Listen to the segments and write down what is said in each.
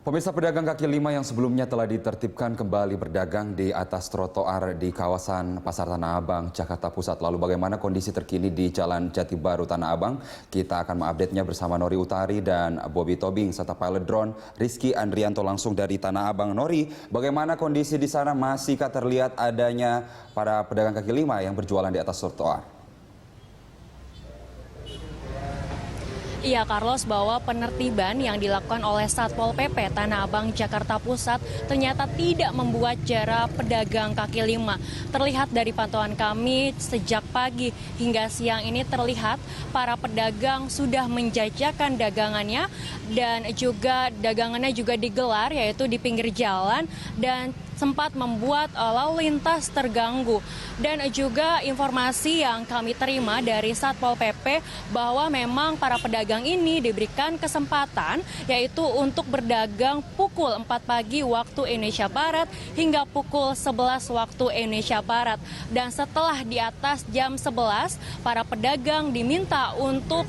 Pemirsa, pedagang kaki lima yang sebelumnya telah ditertibkan kembali berdagang di atas trotoar di kawasan Pasar Tanah Abang, Jakarta Pusat. Lalu bagaimana kondisi terkini di Jalan Jati Baru Tanah Abang? Kita akan mengupdate-nya bersama Nori Utari dan Bobby Tobing serta pilot drone Rizky Andrianto langsung dari Tanah Abang. Nori, bagaimana kondisi di sana? Masihkah terlihat adanya para pedagang kaki lima yang berjualan di atas trotoar? Iya, Carlos, bahwa penertiban yang dilakukan oleh Satpol PP Tanah Abang, Jakarta Pusat ternyata tidak membuat jarak pedagang kaki lima. Terlihat dari pantauan kami sejak pagi hingga siang ini terlihat para pedagang sudah menjajakan dagangannya dan juga dagangannya juga digelar yaitu di pinggir jalan dan sempat membuat lalu lintas terganggu. Dan juga informasi yang kami terima dari Satpol PP bahwa memang para pedagang ini diberikan kesempatan yaitu untuk berdagang pukul 4 pagi waktu Indonesia Barat hingga pukul 11 waktu Indonesia Barat. Dan setelah di atas jam 11, para pedagang diminta untuk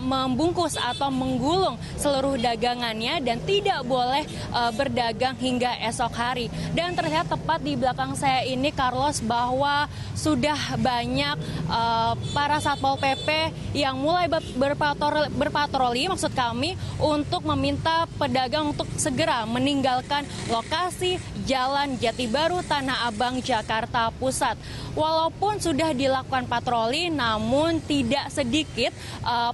membungkus atau menggulung seluruh dagangannya dan tidak boleh berdagang hingga esok hari. Dan terlihat tepat di belakang saya ini, Carlos, bahwa sudah banyak para Satpol PP yang mulai berpatroli, maksud kami, untuk meminta pedagang untuk segera meninggalkan lokasi Jalan Jati Baru Tanah Abang, Jakarta Pusat. Walaupun sudah dilakukan patroli, namun tidak sedikit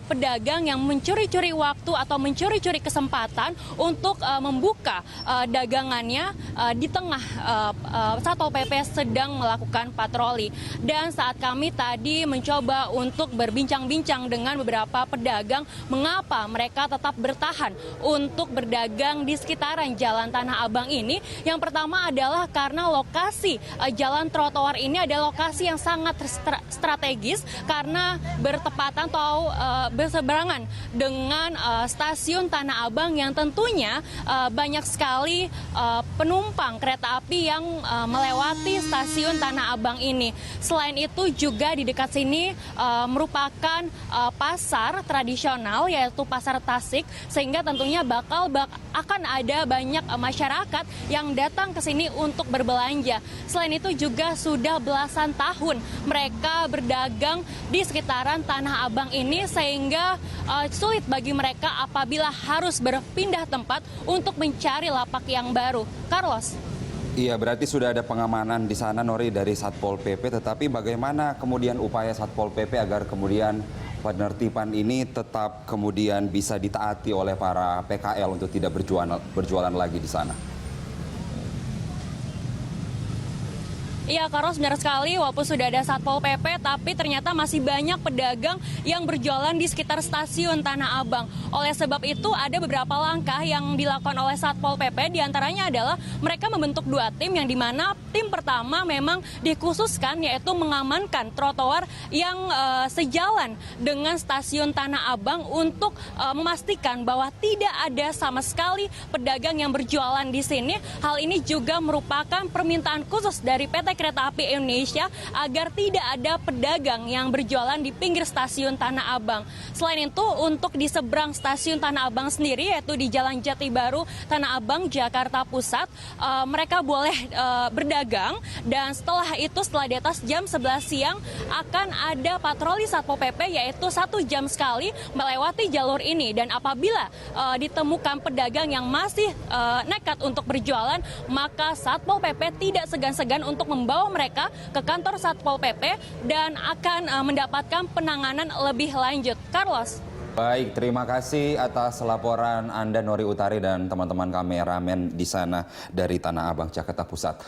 pedagang yang mencuri-curi waktu atau mencuri-curi kesempatan untuk membuka dagangannya di tengah Satpol PP sedang melakukan patroli. Dan saat kami tadi mencoba untuk berbincang-bincang dengan beberapa pedagang mengapa mereka tetap bertahan untuk berdagang di sekitaran Jalan Tanah Abang ini. Yang pertama adalah karena lokasi jalan trotoar ini adalah lokasi yang sangat strategis karena bertepatan atau berseberangan dengan stasiun Tanah Abang yang tentunya banyak sekali penumpang kereta api yang melewati stasiun Tanah Abang ini. Selain itu juga di dekat sini merupakan pasar tradisional yaitu pasar Tasik, sehingga tentunya akan ada banyak masyarakat yang datang ke sini untuk berbelanja. Selain itu juga sudah belasan tahun mereka berdagang di sekitaran Tanah Abang ini sehingga sulit bagi mereka apabila harus berpindah tempat untuk mencari lapak yang baru. Carlos. Iya, berarti sudah ada pengamanan di sana, Nori, dari Satpol PP. Tetapi bagaimana kemudian upaya Satpol PP agar kemudian penertiban ini tetap kemudian bisa ditaati oleh para PKL untuk tidak berjualan lagi di sana? Iya, Carlos, benar sekali. Walaupun sudah ada Satpol PP, tapi ternyata masih banyak pedagang yang berjualan di sekitar stasiun Tanah Abang. Oleh sebab itu, ada beberapa langkah yang dilakukan oleh Satpol PP. Di antaranya adalah mereka membentuk dua tim, yang dimana tim pertama memang dikhususkan yaitu mengamankan trotoar yang sejalan dengan stasiun Tanah Abang untuk memastikan bahwa tidak ada sama sekali pedagang yang berjualan di sini. Hal ini juga merupakan permintaan khusus dari PT Kereta Api Indonesia agar tidak ada pedagang yang berjualan di pinggir stasiun Tanah Abang. Selain itu, untuk di seberang stasiun Tanah Abang sendiri, yaitu di Jalan Jati Baru Tanah Abang, Jakarta Pusat, mereka boleh berdagang, dan setelah itu, setelah di atas jam 11 siang, akan ada patroli Satpol PP, yaitu 1 jam sekali melewati jalur ini. Dan apabila ditemukan pedagang yang masih nekat untuk berjualan, maka Satpol PP tidak segan-segan untuk membawa mereka ke kantor Satpol PP dan akan mendapatkan penanganan lebih lanjut. Carlos. Baik, terima kasih atas laporan Anda, Nori Utari, dan teman-teman kameramen di sana dari Tanah Abang, Jakarta Pusat.